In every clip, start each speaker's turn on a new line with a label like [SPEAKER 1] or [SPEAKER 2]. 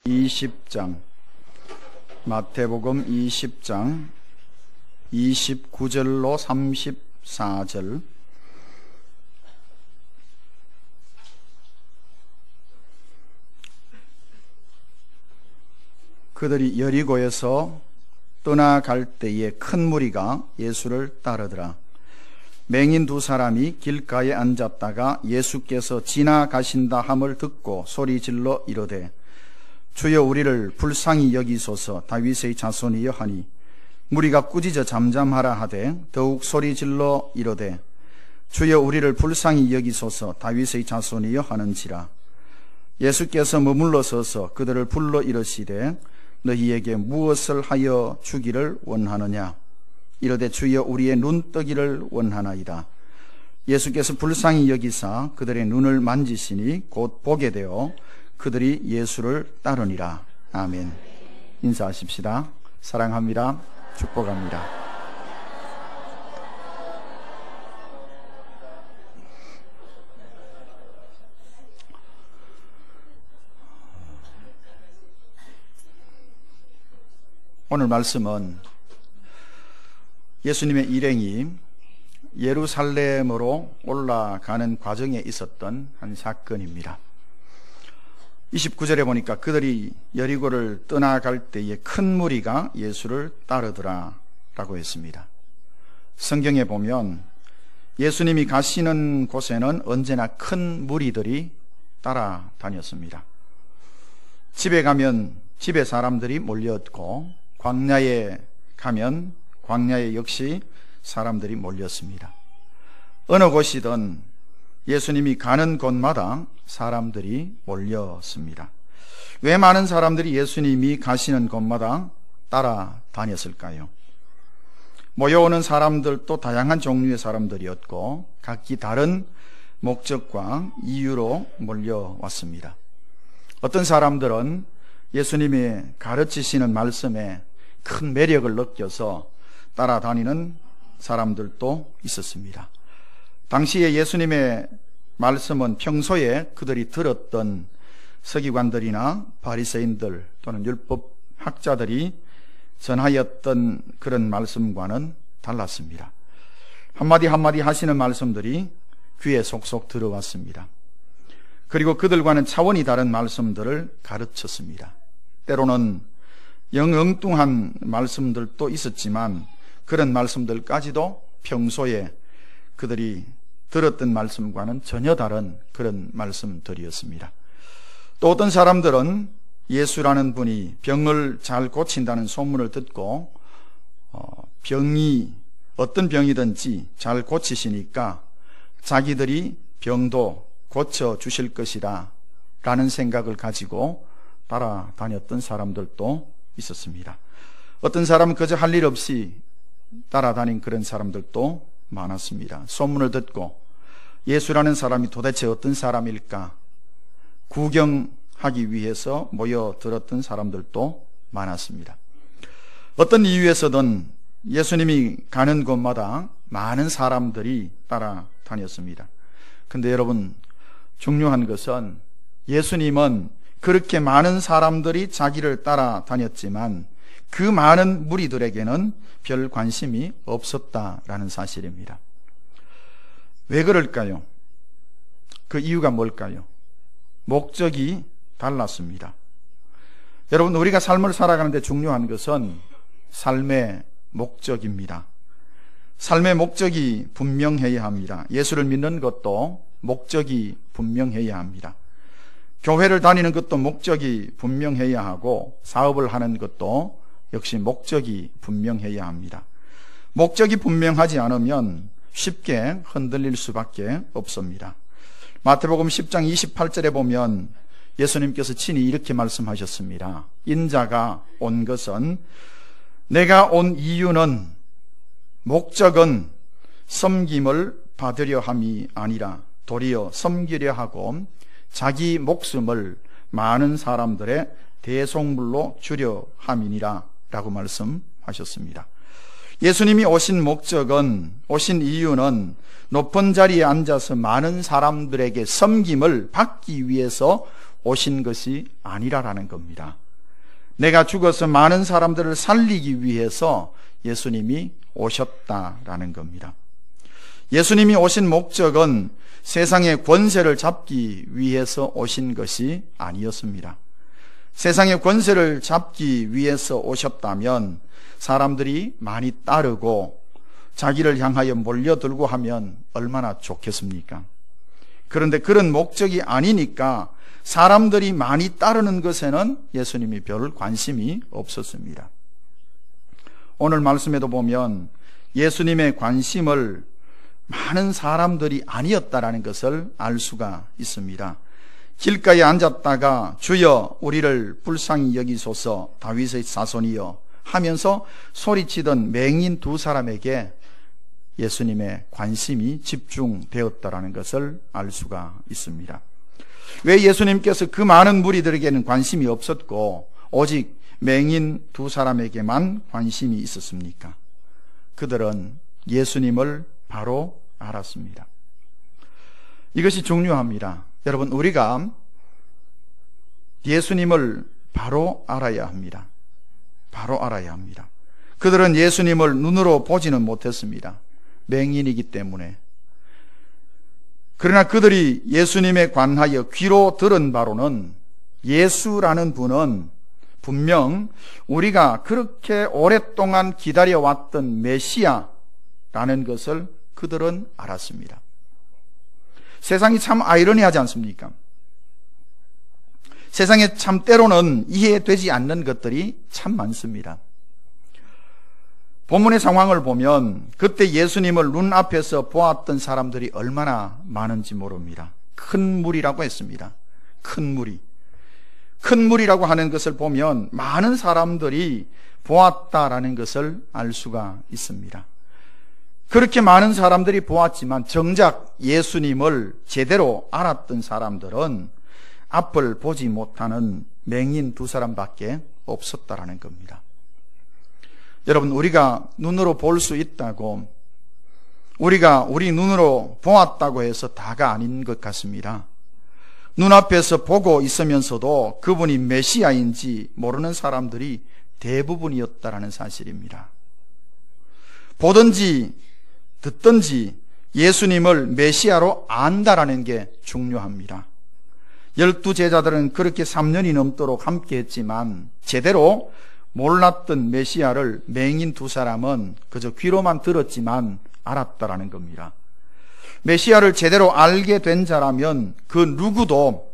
[SPEAKER 1] 20장 마태복음 20장 29절로 34절. 그들이 여리고에서 떠나갈 때에 큰 무리가 예수를 따르더라. 맹인 두 사람이 길가에 앉았다가 예수께서 지나가신다 함을 듣고 소리질러 이르되 주여 우리를 불쌍히 여기소서 다윗의 자손이여 하니 무리가 꾸짖어 잠잠하라 하되 더욱 소리질러 이르되 주여 우리를 불쌍히 여기소서 다윗의 자손이여 하는지라. 예수께서 머물러 서서 그들을 불러 이르시되 너희에게 무엇을 하여 주기를 원하느냐. 이르되 주여 우리의 눈 뜨기를 원하나이다. 예수께서 불쌍히 여기사 그들의 눈을 만지시니 곧 보게 되어 그들이 예수를 따르니라. 아멘. 인사하십시다. 사랑합니다. 축복합니다. 오늘 말씀은 예수님의 일행이 예루살렘으로 올라가는 과정에 있었던 한 사건입니다. 29절에 보니까 그들이 여리고를 떠나갈 때에 큰 무리가 예수를 따르더라 라고 했습니다. 성경에 보면 예수님이 가시는 곳에는 언제나 큰 무리들이 따라다녔습니다. 집에 가면 집에 사람들이 몰렸고, 광야에 가면 광야에 역시 사람들이 몰렸습니다. 어느 곳이든 예수님이 가는 곳마다 사람들이 몰렸습니다. 왜 많은 사람들이 예수님이 가시는 곳마다 따라다녔을까요? 모여오는 사람들도 다양한 종류의 사람들이었고 각기 다른 목적과 이유로 몰려왔습니다. 어떤 사람들은 예수님이 가르치시는 말씀에 큰 매력을 느껴서 따라다니는 사람들도 있었습니다. 당시에 예수님의 말씀은 평소에 그들이 들었던 서기관들이나 바리새인들 또는 율법학자들이 전하였던 그런 말씀과는 달랐습니다. 한마디 한마디 하시는 말씀들이 귀에 속속 들어왔습니다. 그리고 그들과는 차원이 다른 말씀들을 가르쳤습니다. 때로는 영엉뚱한 말씀들도 있었지만 그런 말씀들까지도 평소에 그들이 들었던 말씀과는 전혀 다른 그런 말씀들이었습니다. 또 어떤 사람들은 예수라는 분이 병을 잘 고친다는 소문을 듣고 병이 어떤 병이든지 잘 고치시니까 자기들이 병도 고쳐주실 것이다 라는 생각을 가지고 따라다녔던 사람들도 있었습니다. 어떤 사람은 그저 할 일 없이 따라다닌 그런 사람들도 많았습니다. 소문을 듣고 예수라는 사람이 도대체 어떤 사람일까 구경하기 위해서 모여들었던 사람들도 많았습니다. 어떤 이유에서든 예수님이 가는 곳마다 많은 사람들이 따라다녔습니다. 근데 여러분, 중요한 것은 예수님은 그렇게 많은 사람들이 자기를 따라다녔지만 그 많은 무리들에게는 별 관심이 없었다라는 사실입니다. 왜 그럴까요? 그 이유가 뭘까요? 목적이 달랐습니다. 여러분, 우리가 삶을 살아가는데 중요한 것은 삶의 목적입니다. 삶의 목적이 분명해야 합니다. 예수를 믿는 것도 목적이 분명해야 합니다. 교회를 다니는 것도 목적이 분명해야 하고 사업을 하는 것도 역시 목적이 분명해야 합니다. 목적이 분명하지 않으면 쉽게 흔들릴 수밖에 없습니다. 마태복음 10장 28절에 보면 예수님께서 친히 이렇게 말씀하셨습니다. 인자가 온 것은, 내가 온 이유는, 목적은 섬김을 받으려 함이 아니라 도리어 섬기려 하고 자기 목숨을 많은 사람들의 대속물로 주려 함이니라 라고 말씀하셨습니다. 예수님이 오신 목적은, 오신 이유는 높은 자리에 앉아서 많은 사람들에게 섬김을 받기 위해서 오신 것이 아니라라는 겁니다. 내가 죽어서 많은 사람들을 살리기 위해서 예수님이 오셨다라는 겁니다. 예수님이 오신 목적은 세상의 권세를 잡기 위해서 오신 것이 아니었습니다. 세상의 권세를 잡기 위해서 오셨다면 사람들이 많이 따르고 자기를 향하여 몰려들고 하면 얼마나 좋겠습니까? 그런데 그런 목적이 아니니까 사람들이 많이 따르는 것에는 예수님이 별 관심이 없었습니다. 오늘 말씀에도 보면 예수님의 관심을 많은 사람들이 아니었다라는 것을 알 수가 있습니다. 길가에 앉았다가 주여 우리를 불쌍히 여기소서 다윗의 자손이여 하면서 소리치던 맹인 두 사람에게 예수님의 관심이 집중되었다라는 것을 알 수가 있습니다. 왜 예수님께서 그 많은 무리들에게는 관심이 없었고 오직 맹인 두 사람에게만 관심이 있었습니까? 그들은 예수님을 바로 알았습니다. 이것이 중요합니다. 여러분, 우리가 예수님을 바로 알아야 합니다. 바로 알아야 합니다. 그들은 예수님을 눈으로 보지는 못했습니다. 맹인이기 때문에. 그러나 그들이 예수님에 관하여 귀로 들은 바로는 예수라는 분은 분명 우리가 그렇게 오랫동안 기다려왔던 메시아라는 것을 그들은 알았습니다. 세상이 참 아이러니하지 않습니까? 세상에 참 때로는 이해되지 않는 것들이 참 많습니다. 본문의 상황을 보면 그때 예수님을 눈앞에서 보았던 사람들이 얼마나 많은지 모릅니다. 큰 무리라고 했습니다. 큰 무리. 큰 무리라고 하는 것을 보면 많은 사람들이 보았다라는 것을 알 수가 있습니다. 그렇게 많은 사람들이 보았지만 정작 예수님을 제대로 알았던 사람들은 앞을 보지 못하는 맹인 두 사람밖에 없었다라는 겁니다. 여러분, 우리가 눈으로 볼 수 있다고, 우리가 우리 눈으로 보았다고 해서 다가 아닌 것 같습니다. 눈앞에서 보고 있으면서도 그분이 메시아인지 모르는 사람들이 대부분이었다라는 사실입니다. 보든지 듣든지 예수님을 메시아로 안다라는 게 중요합니다. 12제자들은 그렇게 3년이 넘도록 함께 했지만 제대로 몰랐던 메시아를 맹인 두 사람은 그저 귀로만 들었지만 알았다라는 겁니다. 메시아를 제대로 알게 된 자라면 그 누구도,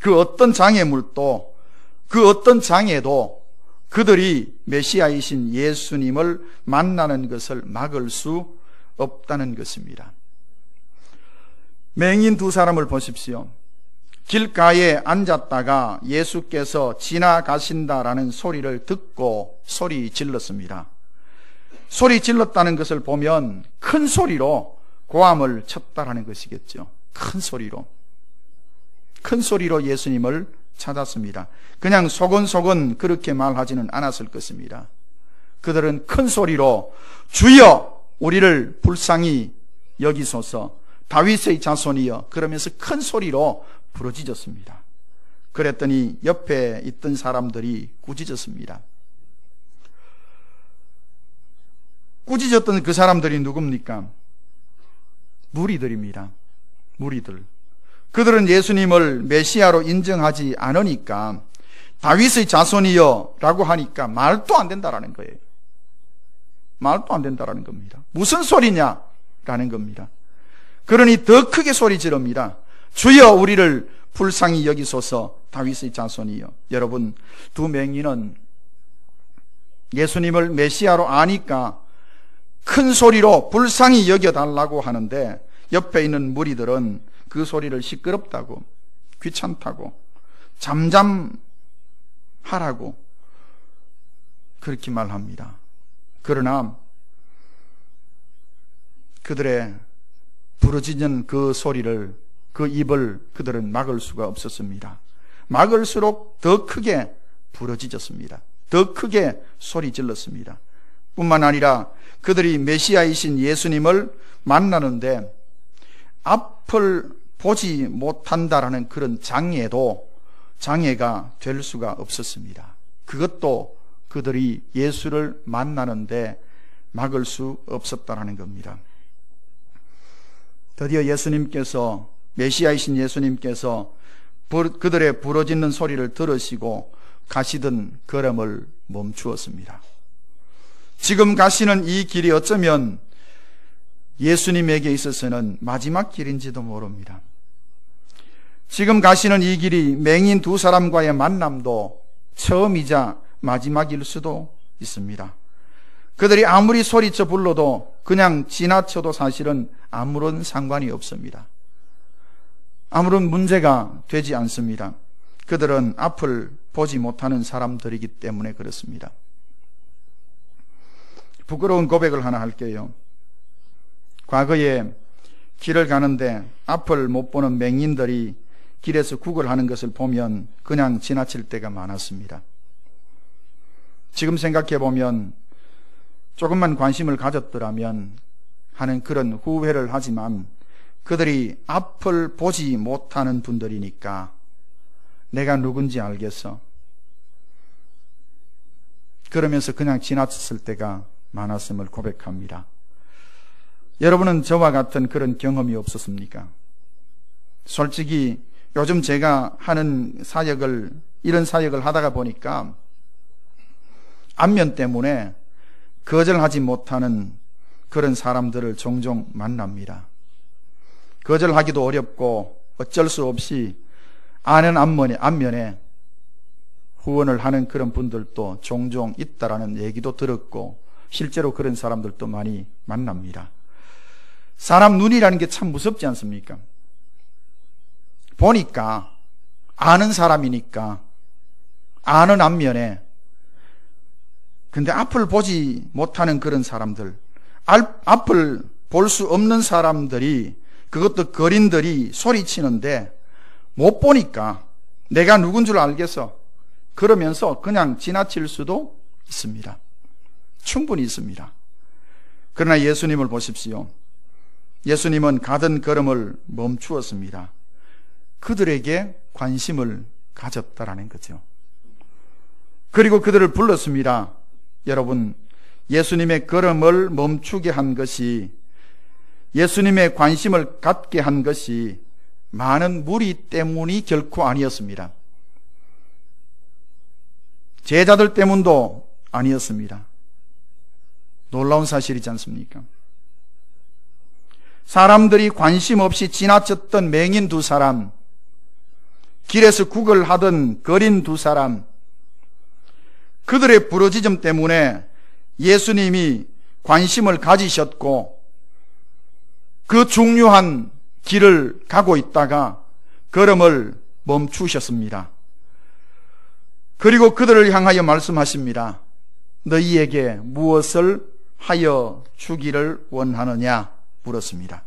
[SPEAKER 1] 그 어떤 장애물도, 그 어떤 장애도 그들이 메시아이신 예수님을 만나는 것을 막을 수 없다는 것입니다. 맹인 두 사람을 보십시오. 길가에 앉았다가 예수께서 지나가신다라는 소리를 듣고 소리 질렀습니다. 소리 질렀다는 것을 보면 큰 소리로 고함을 쳤다라는 것이겠죠. 큰 소리로 예수님을 찾았습니다. 그냥 소곤소곤 그렇게 말하지는 않았을 것입니다. 그들은 큰 소리로 주여 우리를 불쌍히 여기소서 다윗의 자손이여 그러면서 큰 소리로 부르짖었습니다. 그랬더니 옆에 있던 사람들이 꾸짖었습니다. 꾸짖었던 그 사람들이 누굽니까? 무리들입니다. 무리들. 그들은 예수님을 메시아로 인정하지 않으니까 다윗의 자손이여 라고 하니까 말도 안 된다라는 거예요. 말도 안 된다라는 겁니다. 무슨 소리냐? 라는 겁니다. 그러니 더 크게 소리 지릅니다. 주여 우리를 불쌍히 여기소서 다윗의 자손이여. 여러분, 두 맹인은 예수님을 메시아로 아니까 큰 소리로 불쌍히 여겨달라고 하는데 옆에 있는 무리들은 그 소리를 시끄럽다고, 귀찮다고, 잠잠하라고 그렇게 말합니다. 그러나 그들의 부르짖는 그 소리를, 그 입을 그들은 막을 수가 없었습니다. 막을수록 더 크게 부르짖었습니다. 더 크게 소리 질렀습니다. 뿐만 아니라 그들이 메시아이신 예수님을 만나는데 앞을 보지 못한다라는 그런 장애도 장애가 될 수가 없었습니다. 그것도 그들이 예수를 만나는데 막을 수 없었다는 겁니다. 드디어 예수님께서, 메시아이신 예수님께서 그들의 부르짖는 소리를 들으시고 가시던 걸음을 멈추었습니다. 지금 가시는 이 길이 어쩌면 예수님에게 있어서는 마지막 길인지도 모릅니다. 지금 가시는 이 길이 맹인 두 사람과의 만남도 처음이자 마지막일 수도 있습니다. 그들이 아무리 소리쳐 불러도 그냥 지나쳐도 사실은 아무런 상관이 없습니다. 아무런 문제가 되지 않습니다. 그들은 앞을 보지 못하는 사람들이기 때문에 그렇습니다. 부끄러운 고백을 하나 할게요. 과거에 길을 가는데 앞을 못 보는 맹인들이 길에서 구걸하는 것을 보면 그냥 지나칠 때가 많았습니다. 지금 생각해 보면 조금만 관심을 가졌더라면 하는 그런 후회를 하지만 그들이 앞을 보지 못하는 분들이니까 내가 누군지 알겠어. 그러면서 그냥 지나쳤을 때가 많았음을 고백합니다. 여러분은 저와 같은 그런 경험이 없었습니까? 솔직히 요즘 제가 하는 사역을, 이런 사역을 하다가 보니까 안면 때문에 거절하지 못하는 그런 사람들을 종종 만납니다. 거절하기도 어렵고 어쩔 수 없이 아는 안면에 후원을 하는 그런 분들도 종종 있다라는 얘기도 들었고 실제로 그런 사람들도 많이 만납니다. 사람 눈이라는 게 참 무섭지 않습니까? 보니까 아는 사람이니까 아는 안면에, 근데 앞을 보지 못하는 그런 사람들, 앞을 볼 수 없는 사람들이, 그것도 거린들이 소리치는데 못 보니까 내가 누군 줄 알겠어. 그러면서 그냥 지나칠 수도 있습니다. 충분히 있습니다. 그러나 예수님을 보십시오. 예수님은 가던 걸음을 멈추었습니다. 그들에게 관심을 가졌다라는 거죠. 그리고 그들을 불렀습니다. 여러분, 예수님의 걸음을 멈추게 한 것이, 예수님의 관심을 갖게 한 것이 많은 무리 때문이 결코 아니었습니다. 제자들 때문도 아니었습니다. 놀라운 사실이지 않습니까? 사람들이 관심 없이 지나쳤던 맹인 두 사람, 길에서 구걸하던 거린 두 사람, 그들의 부르짖음 때문에 예수님이 관심을 가지셨고 그 중요한 길을 가고 있다가 걸음을 멈추셨습니다. 그리고 그들을 향하여 말씀하십니다. 너희에게 무엇을 하여 주기를 원하느냐 물었습니다.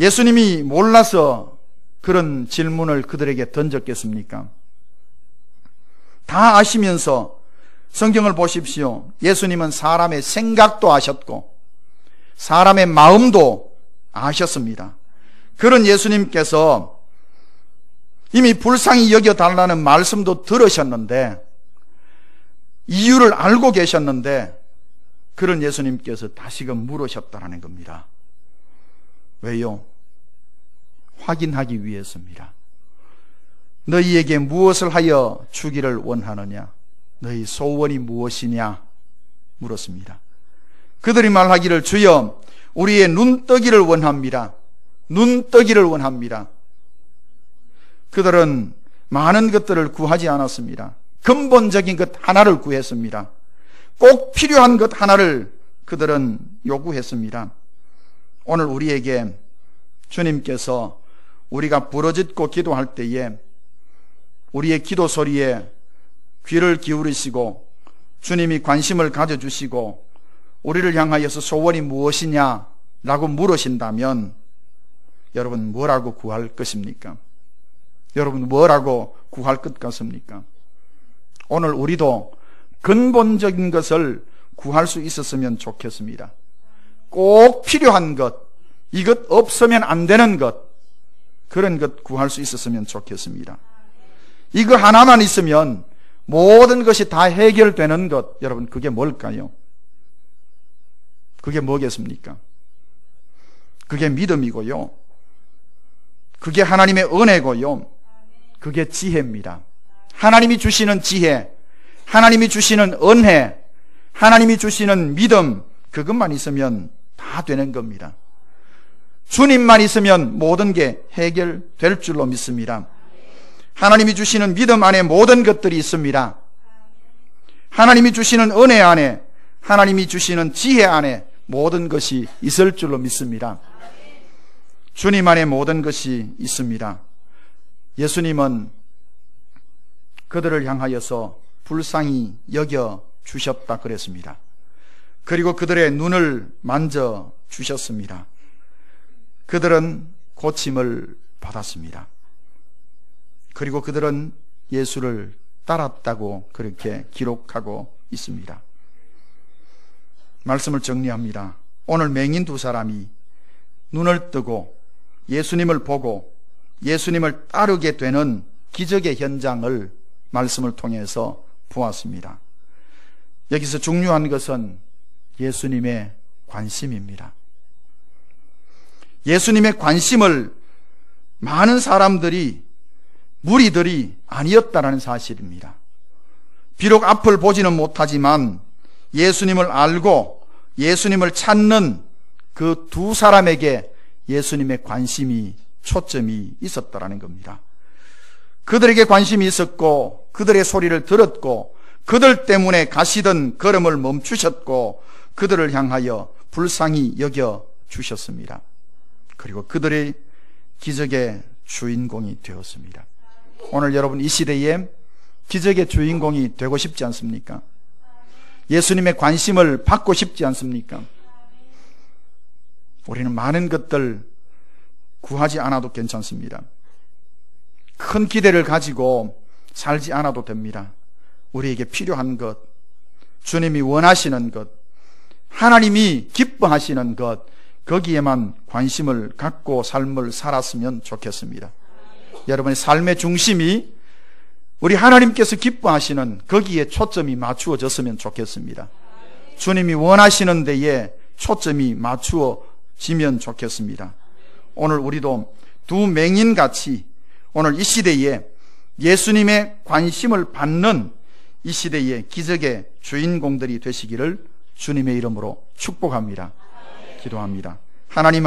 [SPEAKER 1] 예수님이 몰라서 그런 질문을 그들에게 던졌겠습니까? 다 아시면서 성경을 보십시오. 예수님은 사람의 생각도 아셨고 사람의 마음도 아셨습니다. 그런 예수님께서 이미 불쌍히 여겨달라는 말씀도 들으셨는데, 이유를 알고 계셨는데 그런 예수님께서 다시금 물으셨다는 겁니다. 왜요? 확인하기 위해서입니다. 너희에게 무엇을 하여 주기를 원하느냐? 너희 소원이 무엇이냐? 물었습니다. 그들이 말하기를 주여 우리의 눈 뜨기를 원합니다. 눈 뜨기를 원합니다. 그들은 많은 것들을 구하지 않았습니다. 근본적인 것 하나를 구했습니다. 꼭 필요한 것 하나를 그들은 요구했습니다. 오늘 우리에게 주님께서 우리가 부르짖고 기도할 때에 우리의 기도 소리에 귀를 기울이시고 주님이 관심을 가져주시고 우리를 향하여서 소원이 무엇이냐라고 물으신다면 여러분 뭐라고 구할 것입니까? 여러분 뭐라고 구할 것 같습니까? 오늘 우리도 근본적인 것을 구할 수 있었으면 좋겠습니다. 꼭 필요한 것, 이것 없으면 안 되는 것, 그런 것 구할 수 있었으면 좋겠습니다. 이거 하나만 있으면 모든 것이 다 해결되는 것, 여러분 그게 뭘까요? 그게 뭐겠습니까? 그게 믿음이고요. 그게 하나님의 은혜고요. 그게 지혜입니다. 하나님이 주시는 지혜, 하나님이 주시는 은혜, 하나님이 주시는 믿음, 그것만 있으면 다 되는 겁니다. 주님만 있으면 모든 게 해결될 줄로 믿습니다. 하나님이 주시는 믿음 안에 모든 것들이 있습니다. 하나님이 주시는 은혜 안에, 하나님이 주시는 지혜 안에 모든 것이 있을 줄로 믿습니다. 주님 안에 모든 것이 있습니다. 예수님은 그들을 향하여서 불쌍히 여겨 주셨다 그랬습니다. 그리고 그들의 눈을 만져 주셨습니다. 그들은 고침을 받았습니다. 그리고 그들은 예수를 따랐다고 그렇게 기록하고 있습니다. 말씀을 정리합니다. 오늘 맹인 두 사람이 눈을 뜨고 예수님을 보고 예수님을 따르게 되는 기적의 현장을 말씀을 통해서 보았습니다. 여기서 중요한 것은 예수님의 관심입니다. 예수님의 관심을 많은 사람들이, 무리들이 아니었다는 사실입니다. 비록 앞을 보지는 못하지만 예수님을 알고 예수님을 찾는 그 두 사람에게 예수님의 관심이, 초점이 있었다는 겁니다. 그들에게 관심이 있었고 그들의 소리를 들었고 그들 때문에 가시던 걸음을 멈추셨고 그들을 향하여 불쌍히 여겨 주셨습니다. 그리고 그들의 기적의 주인공이 되었습니다. 오늘 여러분 이 시대에 기적의 주인공이 되고 싶지 않습니까? 예수님의 관심을 받고 싶지 않습니까? 우리는 많은 것들 구하지 않아도 괜찮습니다. 큰 기대를 가지고 살지 않아도 됩니다. 우리에게 필요한 것, 주님이 원하시는 것, 하나님이 기뻐하시는 것, 거기에만 관심을 갖고 삶을 살았으면 좋겠습니다. 여러분의 삶의 중심이 우리 하나님께서 기뻐하시는 거기에 초점이 맞추어졌으면 좋겠습니다. 주님이 원하시는 데에 초점이 맞추어지면 좋겠습니다. 오늘 우리도 두 맹인같이 오늘 이 시대에 예수님의 관심을 받는 이 시대의 기적의 주인공들이 되시기를 주님의 이름으로 축복합니다. 기도합니다. 하나님